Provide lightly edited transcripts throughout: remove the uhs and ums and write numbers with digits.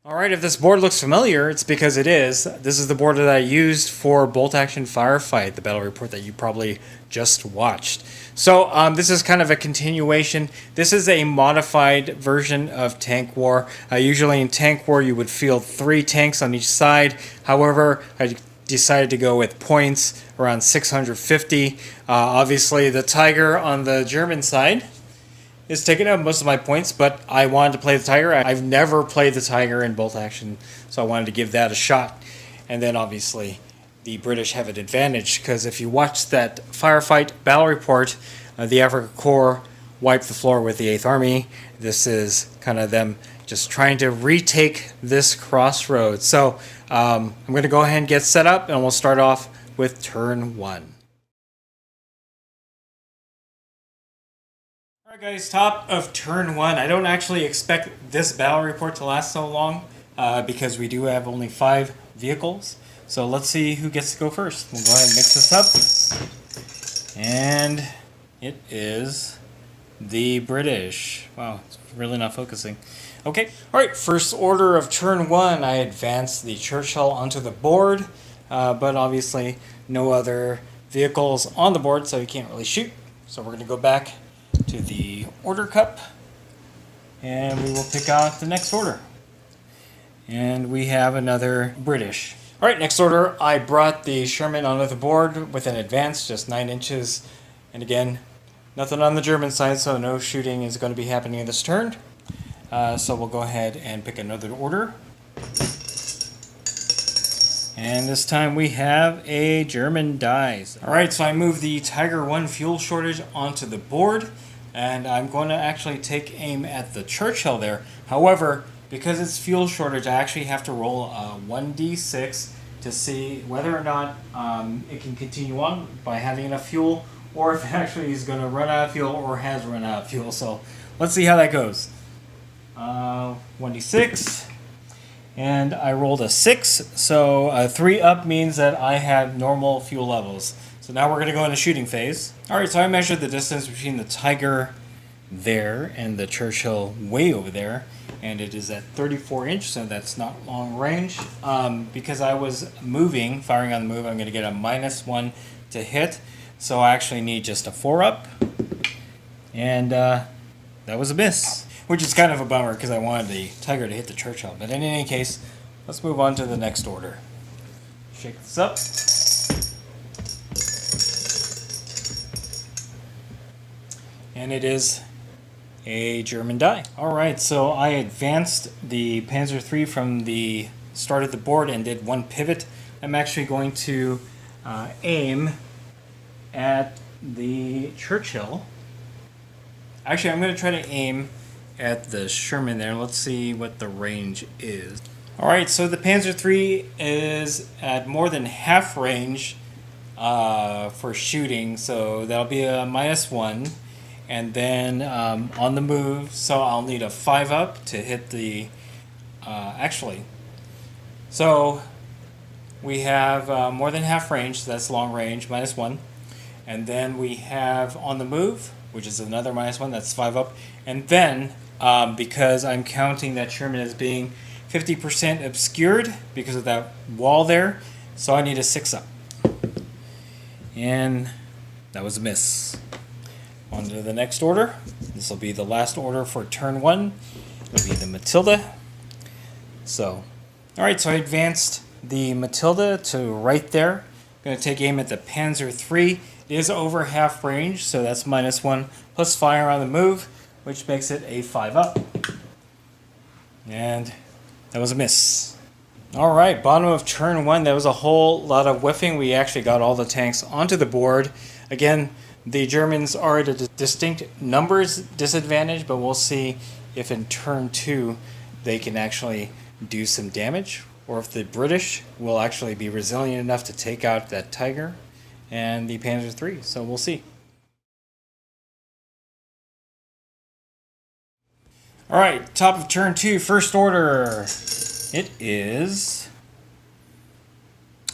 Alright, if this board looks familiar, it's because it is. This is the board that I used for Bolt Action Firefight, the battle report that you probably just watched. So this is kind of a continuation. This is a modified version of Tank War. Usually in Tank War you would field 3 tanks on each side. However, I decided to go with points around 650. Obviously the Tiger on the German side is taking up most of my points, but I wanted to play the Tiger. I've never played the Tiger in Bolt Action, so I wanted to give that a shot. And then obviously the British have an advantage, because if you watch that firefight battle report, the Afrika Korps wiped the floor with the 8th Army. This is kind of them just trying to retake this crossroads. So I'm going to go ahead and get set up, and we'll start off with turn 1. Alright guys, top of turn 1. I don't actually expect this battle report to last so long because we do have only 5 vehicles. So let's see who gets to go first. We'll go ahead and mix this up. And it is the British. Wow, it's really not focusing. Okay, alright, first order of turn 1. I advanced the Churchill onto the board, but obviously no other vehicles on the board, so you can't really shoot. So we're going to go back to the order cup, and we will pick out the next order. And we have another British. Alright, next order, I brought the Sherman onto the board with an advance, just 9 inches. And again, nothing on the German side, so no shooting is going to be happening this turn. So we'll go ahead and pick another order. And this time we have a German dies. Alright, so I moved the Tiger 1 fuel shortage onto the board, and I'm going to actually take aim at the Churchill there. However, because it's fuel shortage, I actually have to roll a 1d6 to see whether or not it can continue on by having enough fuel, or if it actually is going to run out of fuel or has run out of fuel. So let's see how that goes. 1d6. And I rolled a 6, so a 3 up means that I have normal fuel levels. So now we're going to go into shooting phase. Alright, so I measured the distance between the Tiger there and the Churchill way over there, and it is at 34 inch, so that's not long range. Because I was moving, firing on the move, I'm going to get a -1 to hit, so I actually need just a 4 up, and that was a miss. Which is kind of a bummer because I wanted the Tiger to hit the Churchill. But in any case, let's move on to the next order. Shake this up. And it is a German die. Alright, so I advanced the Panzer III from the start of the board and did 1 pivot. I'm actually going to aim at the Churchill. Actually, I'm going to try to aim at the Sherman there. Let's see what the range is. Alright, so the Panzer III is at more than half range for shooting, so that'll be a -1. And then on the move, so I'll need a 5 up to hit the... actually, so we have more than half range, so that's long range, -1. And then we have on the move, which is another -1, that's 5 up. And then, because I'm counting that Sherman as being 50% obscured because of that wall there, so I need a 6 up. And that was a miss. On to the next order. This will be the last order for turn 1. It'll be the Matilda. So, alright, so I advanced the Matilda to right there. I'm going to take aim at the Panzer III. It is over half range, so that's -1 plus fire on the move, which makes it a 5 up. And that was a miss. Alright, bottom of turn 1, that was a whole lot of whiffing. We actually got all the tanks onto the board. Again, the Germans are at a distinct numbers disadvantage, but we'll see if in turn 2 they can actually do some damage, or if the British will actually be resilient enough to take out that Tiger and the Panzer III. So we'll see. Alright, top of turn 2, first order. It is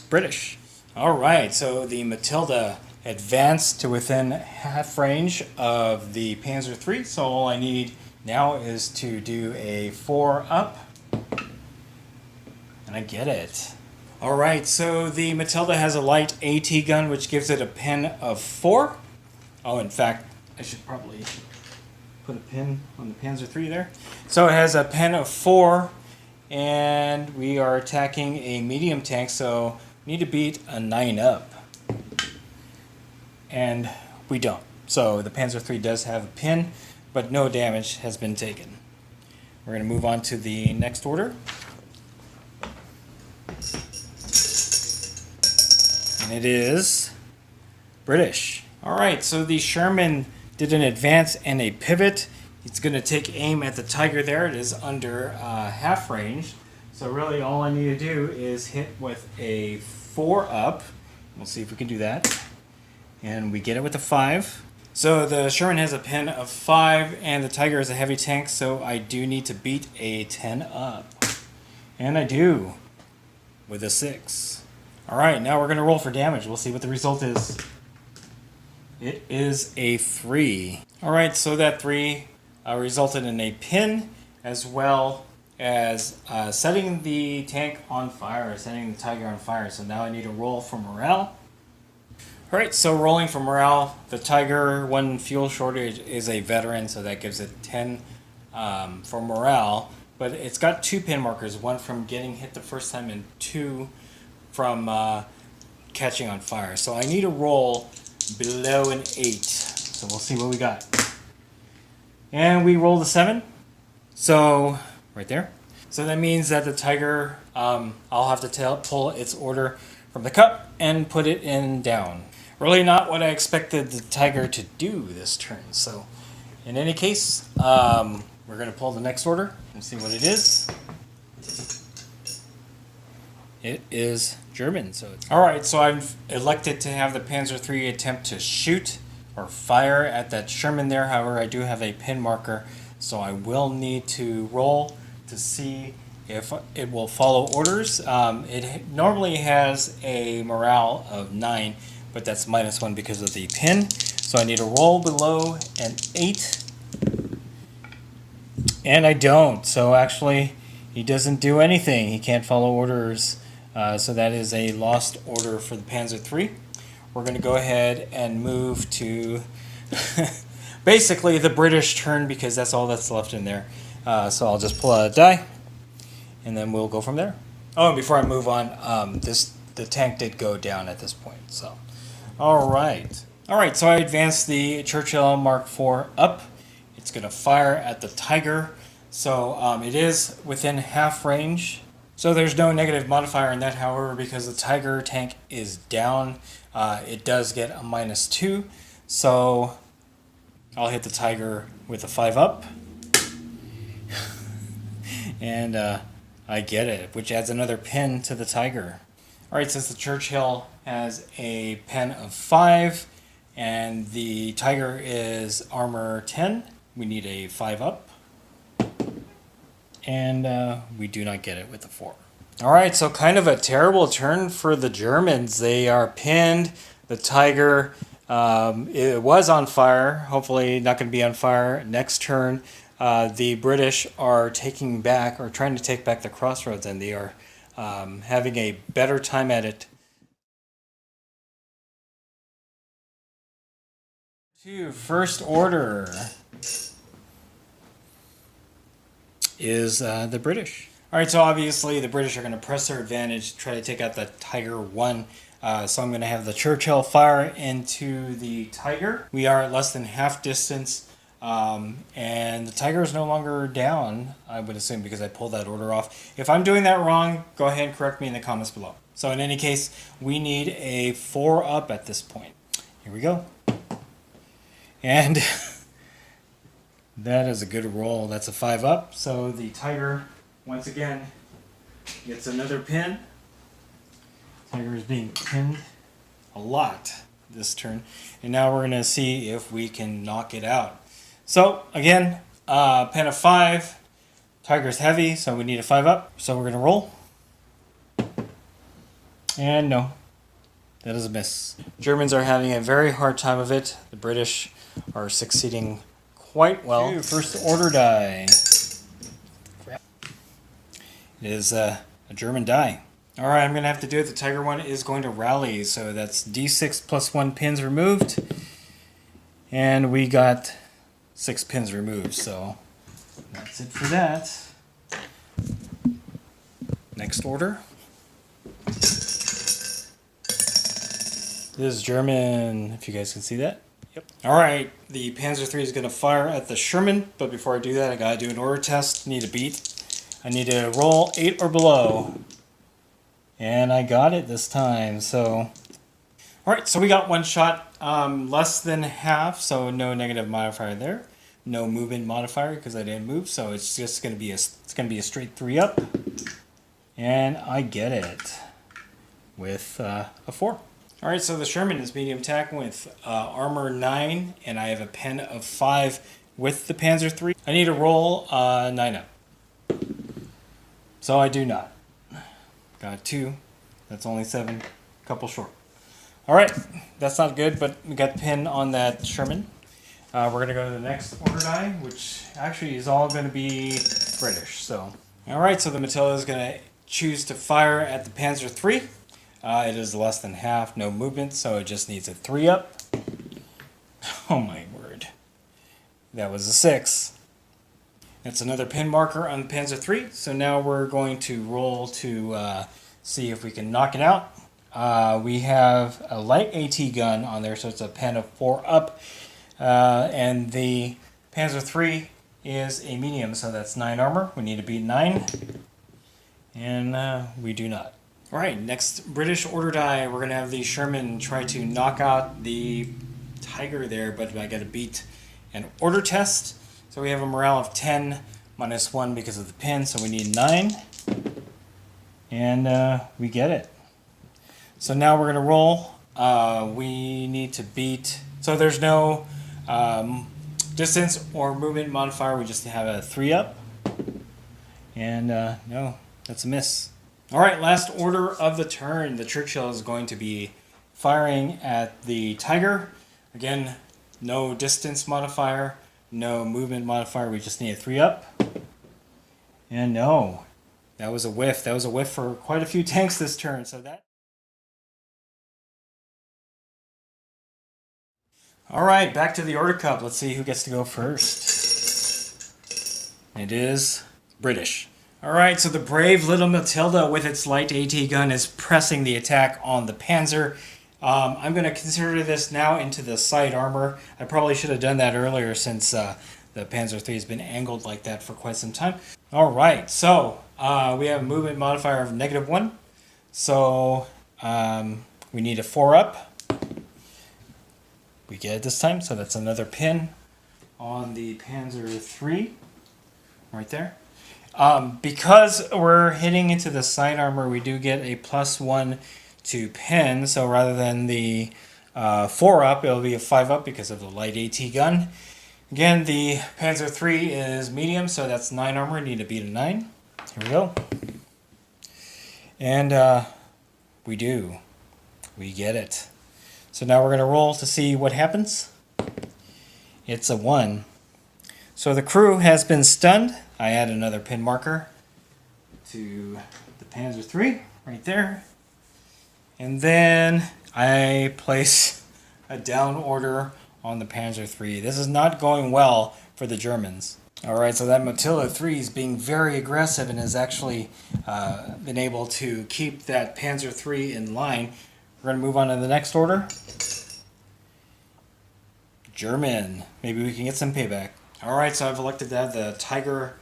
British. Alright, so the Matilda advanced to within half range of the Panzer III, so all I need now is to do a 4 up. And I get it. Alright, so the Matilda has a light AT gun, which gives it a pin of 4. Oh, in fact, I should probably put a pin on the Panzer III there. So it has a pin of 4, and we are attacking a medium tank, so we need to beat a 9 up. And we don't. So the Panzer III does have a pin, but no damage has been taken. We're going to move on to the next order. And it is British. Alright, so the Sherman did an advance and a pivot. It's going to take aim at the Tiger there. It is under half range. So really all I need to do is hit with a 4 up. We'll see if we can do that. And we get it with a 5. So the Sherman has a pin of 5 and the Tiger is a heavy tank, so I do need to beat a 10 up. And I do with a 6. Alright, now we're going to roll for damage. We'll see what the result is. It is a 3. Alright, so that 3 resulted in a pin as well as setting the tank on fire, setting the Tiger on fire. So now I need to roll for morale. Alright, so rolling for morale, the Tiger, 1 fuel shortage, is a veteran, so that gives it 10 for morale. But it's got 2 pin markers, 1 from getting hit the first time and 2 from catching on fire. So I need to roll below an 8. So we'll see what we got. And we rolled a 7. So, right there. So that means that the Tiger, I'll have to pull its order from the cup and put it in down. Really not what I expected the Tiger to do this turn. So, in any case, we're going to pull the next order and see what it is. It is German. So alright, so I've elected to have the Panzer III attempt to shoot or fire at that Sherman there. However, I do have a pin marker, so I will need to roll to see if it will follow orders. It normally has a morale of 9, but that's -1 because of the pin. So I need to roll below an 8. And I don't. So actually, he doesn't do anything. He can't follow orders. So that is a lost order for the Panzer III. We're going to go ahead and move to basically the British turn because that's all that's left in there. So I'll just pull out a die, and then we'll go from there. Oh, and before I move on, the tank did go down at this point. So, all right. So I advanced the Churchill Mark IV up. It's going to fire at the Tiger. So it is within half range. So there's no negative modifier in that, however, because the Tiger tank is down, it does get a -2. So I'll hit the Tiger with a 5 up. And I get it, which adds another pin to the Tiger. Alright, since the Churchill has a pin of 5 and the Tiger is armor 10, we need a 5 up. And we do not get it with the 4. Alright, so kind of a terrible turn for the Germans. They are pinned. The Tiger, it was on fire. Hopefully not going to be on fire next turn. The British are taking back, or trying to take back the crossroads, and they are having a better time at it. To first order is the British. Alright, so obviously the British are going to press their advantage, try to take out the Tiger 1. So I'm going to have the Churchill fire into the Tiger. We are at less than half distance, and the Tiger is no longer down, I would assume, because I pulled that order off. If I'm doing that wrong, go ahead and correct me in the comments below. So in any case, we need a 4 up at this point. Here we go. And that is a good roll. That's a 5 up. So the Tiger, once again, gets another pin. Tiger is being pinned a lot this turn. And now we're going to see if we can knock it out. So, again, pin of 5. Tiger's heavy, so we need a 5 up. So we're going to roll. And no, that is a miss. Germans are having a very hard time of it. The British are succeeding quite well. First order die. It is a a German die. Alright, I'm going to have to do it. The Tiger one is going to rally, so that's D6 plus 1 pins removed. And we got 6 pins removed, so that's it for that. Next order. This is German, if you guys can see that. Yep. Alright, the Panzer III is going to fire at the Sherman, but before I do that, I got to do an order test. Need a beat. I need to roll 8 or below. And I got it this time, so... Alright, so we got one shot, less than half, so no negative modifier there. No movement modifier because I didn't move, so it's just going to be a straight 3 up. And I get it with a 4. Alright, so the Sherman is medium attack with armor 9, and I have a pen of 5 with the Panzer III. I need to roll 9 up. So I do not. Got 2. That's only 7. Couple short. Alright, that's not good, but we got the pin on that Sherman. We're going to go to the next order die, which actually is all going to be British. So, alright, so the Matilda is going to choose to fire at the Panzer III. It is less than half, no movement, so it just needs a 3 up. Oh my word. That was a 6. That's another pin marker on the Panzer III. So now we're going to roll to see if we can knock it out. We have a light AT gun on there, so it's a pen of 4 up. And the Panzer III is a medium, so that's 9 armor. We need to beat 9. And we do not. Alright, next British order die. We're going to have the Sherman try to knock out the Tiger there, but I got to beat an order test. So we have a morale of 10 minus 1 because of the pin, so we need 9. And we get it. So now we're going to roll. We need to beat... So there's no distance or movement modifier. We just have a 3 up. And no, that's a miss. Alright, last order of the turn. The Churchill is going to be firing at the Tiger. Again, no distance modifier, no movement modifier. We just need a 3 up. And no, that was a whiff. That was a whiff for quite a few tanks this turn. So that... Alright, back to the Order Cup. Let's see who gets to go first. It is British. Alright, so the brave little Matilda with its light AT gun is pressing the attack on the Panzer. I'm going to consider this now into the side armor. I probably should have done that earlier since the Panzer III has been angled like that for quite some time. Alright, so we have a movement modifier of -1. So we need a 4 up. We get it this time, so that's another pin on the Panzer III right there. Because we're hitting into the side armor, we do get a +1 to pin. So rather than the 4 up, it'll be a 5 up because of the light AT gun. Again, the Panzer III is medium, so that's 9 armor. Need to beat a 9. Here we go. And we do. We get it. So now we're going to roll to see what happens. It's a 1. So the crew has been stunned. I add another pin marker to the Panzer III right there. And then I place a down order on the Panzer III. This is not going well for the Germans. Alright, so that Matilda III is being very aggressive and has actually been able to keep that Panzer III in line. We're going to move on to the next order. German. Maybe we can get some payback. Alright, so I've elected to have the Tiger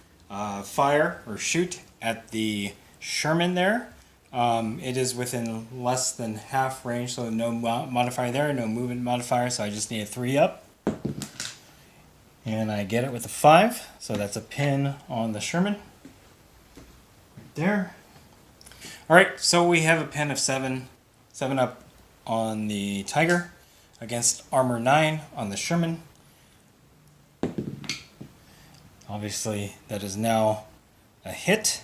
fire or shoot at the Sherman there. It is within less than half range, so no modifier there, no movement modifier, so I just need a 3 up. And I get it with a 5, so that's a pin on the Sherman. Right there. Alright, so we have a pin of 7 up on the Tiger against armor 9 on the Sherman. Obviously, that is now a hit.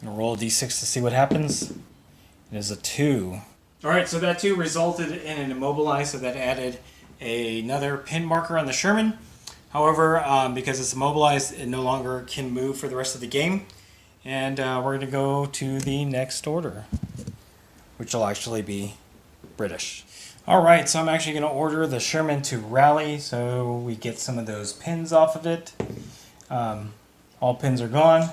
I'm going to roll a d6 to see what happens. It is a 2. Alright, so that 2 resulted in an immobilize, so that added another pin marker on the Sherman. However, because it's immobilized, it no longer can move for the rest of the game. And we're going to go to the next order, which will actually be British. All right, so I'm actually going to order the Sherman to rally so we get some of those pins off of it. All pins are gone,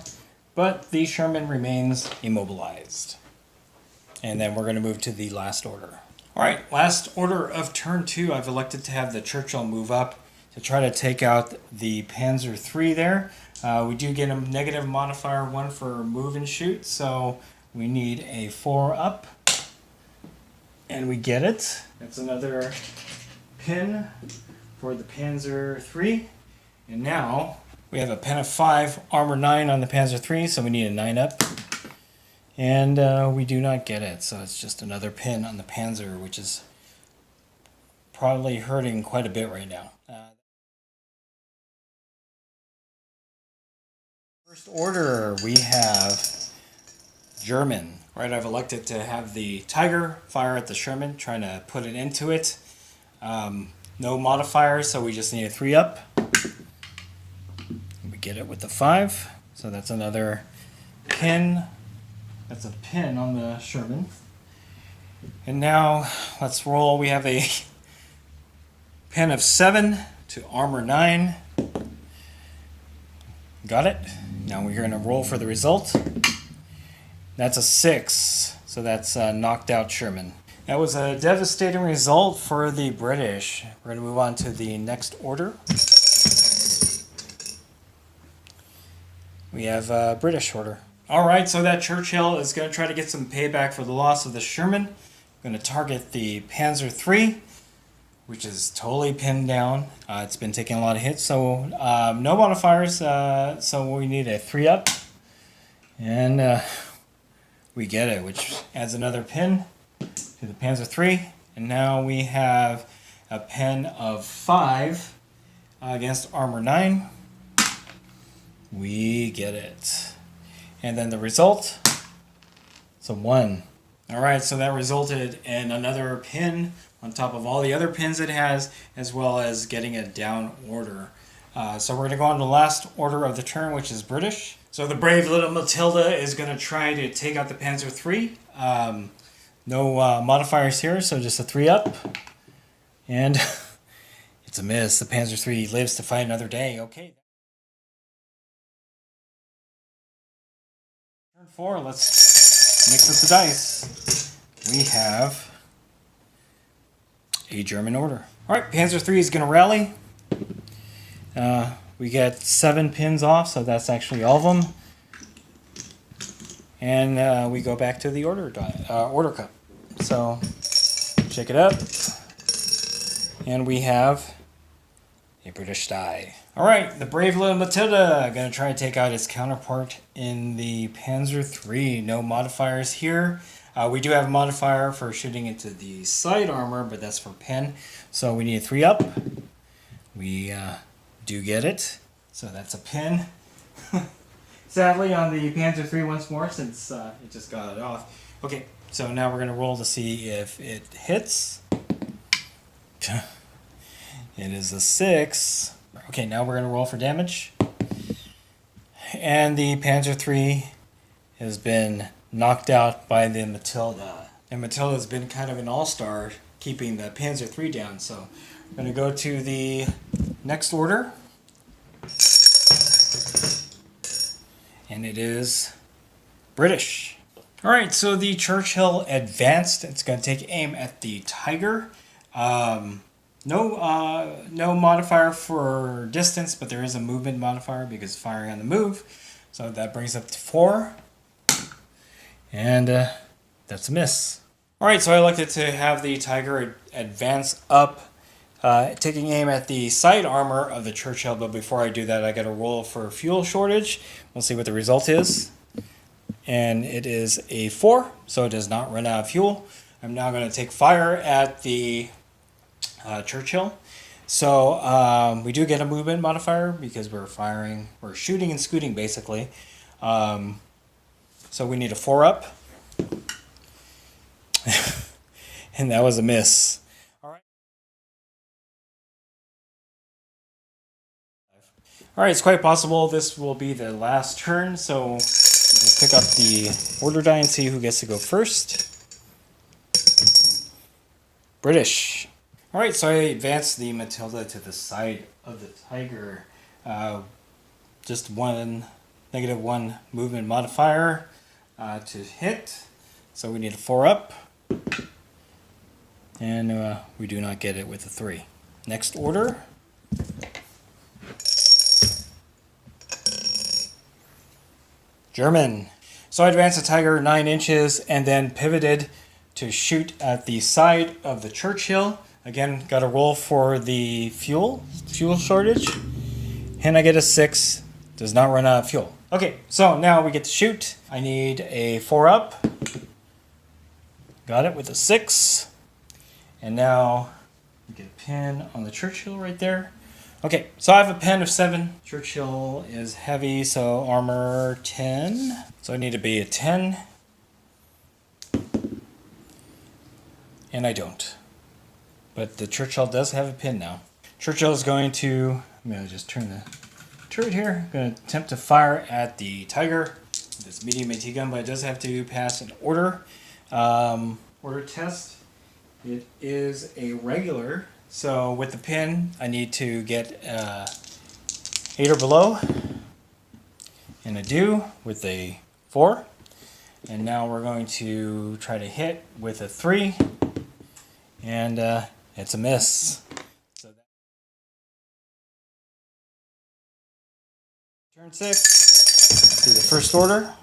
but the Sherman remains immobilized. And then we're going to move to the last order. All right, last order of turn 2. I've elected to have the Churchill move up to try to take out the Panzer III there. We do get a negative modifier 1 for move and shoot, so we need a 4 up. And we get it. That's another pin for the Panzer III. And now we have a pin of 5, armor 9 on the Panzer III, so we need a 9 up. And we do not get it, so it's just another pin on the Panzer, which is probably hurting quite a bit right now. First order, we have German. Right, I've elected to have the Tiger fire at the Sherman, trying to put it into it. No modifiers, so we just need a 3 up. We get it with the 5, so that's another pin. That's a pin on the Sherman. And now let's roll. We have a pin of 7 to armor 9. Got it. Now we're going to roll for the result. That's a 6, so that's knocked out Sherman. That was a devastating result for the British. We're going to move on to the next order. We have a British order. All right, so that Churchill is going to try to get some payback for the loss of the Sherman. We're going to target the Panzer III, which is totally pinned down. It's been taking a lot of hits, so no modifiers, so we need a 3 up. And we get it, which adds another pin to the Panzer III. And now we have a pin of 5 against armor 9. We get it. And then the result, it's a 1. All right, so that resulted in another pin on top of all the other pins it has, as well as getting a down order. So we're going to go on to the last order of the turn, which is British. So the brave little Matilda is going to try to take out the Panzer III. No modifiers here, so just a 3 up. And it's a miss. The Panzer III lives to fight another day. Okay. Turn 4, let's mix up the dice. We have a German order. All right, Panzer III is going to rally. We get 7 pins off, so that's actually all of them. And we go back to the order cup. So check it up. And we have a British die. All right, the brave little Matilda going to try to take out its counterpart in the Panzer III. No modifiers here. We do have a modifier for shooting into the side armor, but that's for pin. So we need a 3 up. We do get it. So that's a pin. Sadly on the Panzer III once more, since it just got it off. Okay, so now we're going to roll to see if it hits. It is a 6. Okay, now we're going to roll for damage. And the Panzer III has been knocked out by the Matilda. And Matilda's been kind of an all-star keeping the Panzer III down. So we're going to go to the next order. And it is British. All right, so the Churchill advanced. It's going to take aim at the Tiger. No modifier for distance, but there is a movement modifier because firing on the move. So that brings up to 4. And that's a miss. All right, so I elected to have the Tiger advance up, taking aim at the side armor of the Churchill. But before I do that, I got to roll for fuel shortage. We'll see what the result is. And it is a 4, so it does not run out of fuel. I'm now going to take fire at the Churchill. So we do get a movement modifier because we're shooting and scooting basically. So we need a 4 up. And that was a miss. All right. All right, it's quite possible this will be the last turn, so we'll pick up the order die and see who gets to go first. British. Alright, so I advanced the Matilda to the side of the Tiger. Just one -1 movement modifier to hit. So we need a 4-up. And we do not get it with a 3. Next order. German. So I advanced the Tiger 9 inches and then pivoted to shoot at the side of the Churchill. Again, got a roll for the fuel shortage. And I get a 6. Does not run out of fuel. Okay, so now we get to shoot. I need a 4-up. Got it with a 6. And now we get a pin on the Churchill right there. Okay, so I have a pen of 7. Churchill is heavy, so armor 10. So I need to be a 10. And I don't. But the Churchill does have a pin now. Churchill is going to, I'm going to just turn the turret here. I'm going to attempt to fire at the Tiger. This medium AT gun, but it does have to pass an order. Order test. It is a regular. So with the pin, I need to get 8 or below. And I do with a 4. And now we're going to try to hit with a 3. And it's a miss. So turn 6. Do the first order.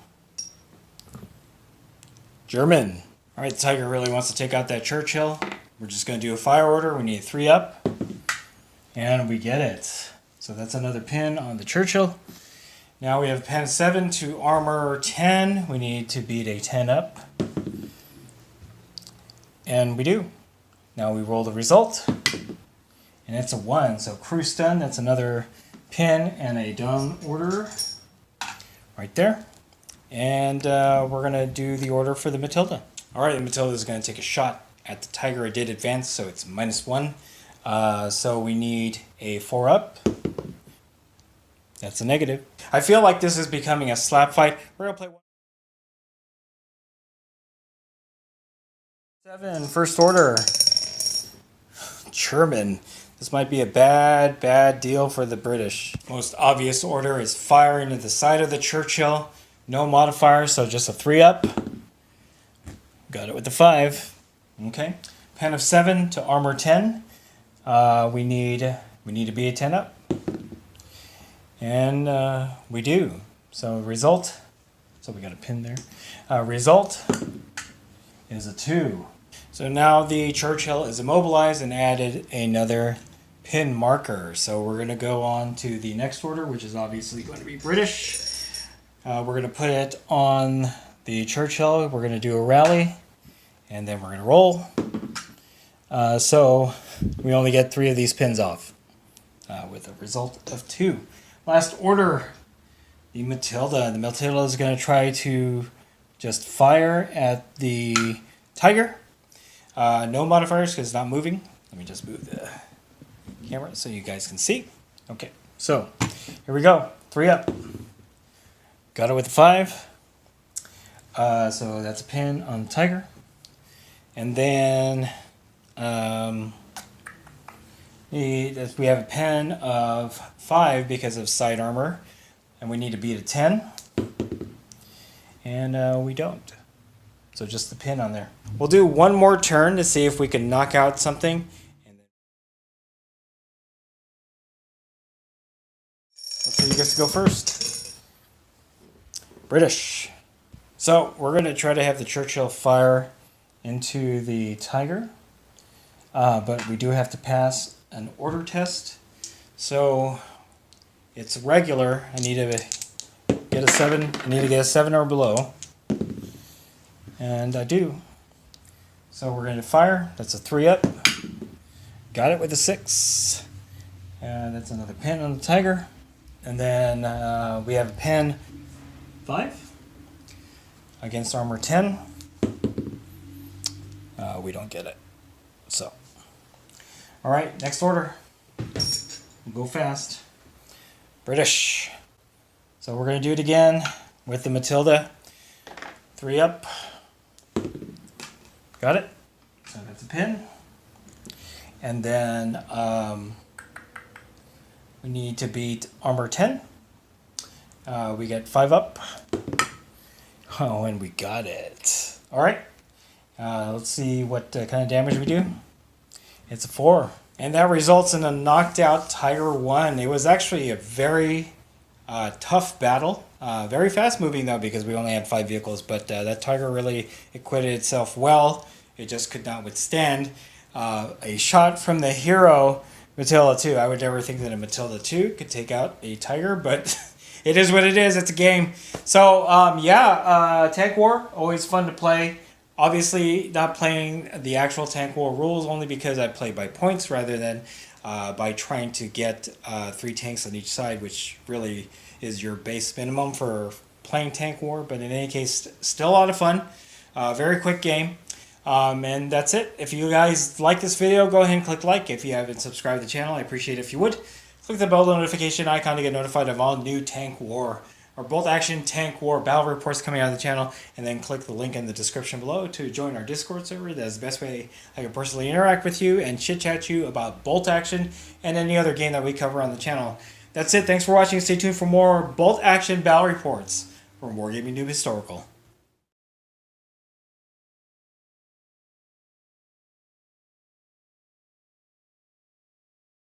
German. All right, the Tiger really wants to take out that Churchill. We're just going to do a fire order. We need a 3-up. And we get it. So that's another pin on the Churchill. Now we have pen 7 to armor 10. We need to beat a 10-up. And we do. Now we roll the result. And it's a 1. So crew stun, that's another pin and a down order right there. And we're going to do the order for the Matilda. All right, the Matilda is going to take a shot at the Tiger. I did advance, so it's -1. So we need a 4-up. That's a negative. I feel like this is becoming a slap fight. We're going to play 7, first order. German. This might be a bad deal for the British. Most obvious order is fire into the side of the Churchill. No modifier, so just a 3-up. Got it with the 5. Okay. Pen of 7 to armor 10. We need to be a 10-up. And we do. So result. So we got a pin there. Result is a 2. So now the Churchill is immobilized and added another pin marker. So we're going to go on to the next order, which is obviously going to be British. We're going to put it on the Churchill. We're going to do a rally, and then we're going to roll. So we only get 3 of these pins off with a result of 2. Last order, the Matilda. The Matilda is going to try to just fire at the Tiger. No modifiers because it's not moving. Let me just move the camera so you guys can see. Okay, so here we go. 3-up. Got it with a 5. So that's a pin on the Tiger. And then we have a pin of 5 because of side armor. And we need to beat a 10. And we don't. So just the pin on there. We'll do one more turn to see if we can knock out something. And then okay, you guys go first. British. So we're going to try to have the Churchill fire into the Tiger. But we do have to pass an order test. So it's regular. I need to get a 7. I need to get a 7 or below. And I do. So we're going to fire. That's a 3-up. Got it with a 6. That's another pin on the Tiger. And then we have a pin 5 against armor 10. We don't get it. So, all right, next order. We'll go fast. British. So we're going to do it again with the Matilda. 3 up. Got it. So that's a pin. And then we need to beat armor 10. We get 5 up. Oh, and we got it. All right. Let's see what kind of damage we do. It's a 4. And that results in a knocked out Tiger 1. It was actually a very tough battle. Very fast moving though, because we only had 5 vehicles, but that Tiger really acquitted itself well. It just could not withstand a shot from the hero Matilda 2. I would never think that a Matilda 2 could take out a Tiger, but it is what it is. It's a game. So Tank War, always fun to play. Obviously not playing the actual Tank War rules, only because I play by points rather than by trying to get 3 tanks on each side, which really is your base minimum for playing Tank War. But in any case, still a lot of fun. Very quick game. And that's it. If you guys like this video, go ahead and click like. If you haven't subscribed to the channel, I appreciate it if you would. Click the bell notification icon to get notified of all new Tank War or Bolt Action Tank War battle reports coming out of the channel. And then click the link in the description below to join our Discord server. That's the best way I can personally interact with you and chit-chat you about Bolt Action and any other game that we cover on the channel. That's it. Thanks for watching. Stay tuned for more Bolt Action battle reports from Wargaming Noob Historical.